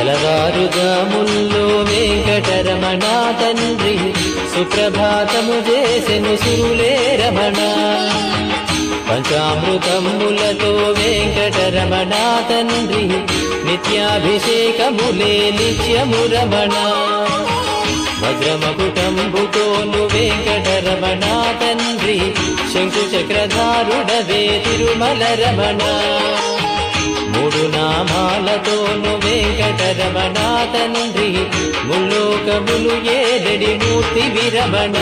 తెలవారుజాముల్లో వెంకటరమణ తండ్రి సుప్రభాతము చేసెను సురులే రమణ. పంచామృతములతో వెంకటరమణ తండ్రి నిత్యాభిషేకములే నిత్యము రమణ. వజ్రమకుటంబుతోను వెంకటరమణ తండ్రి శంకు చక్రధారుడవే తిరుమల రమణ. మూడు నామాలతోను వెంకటరమణ తండ్రి ముల్లోకములు ఏదడి మూర్తి విరమణ.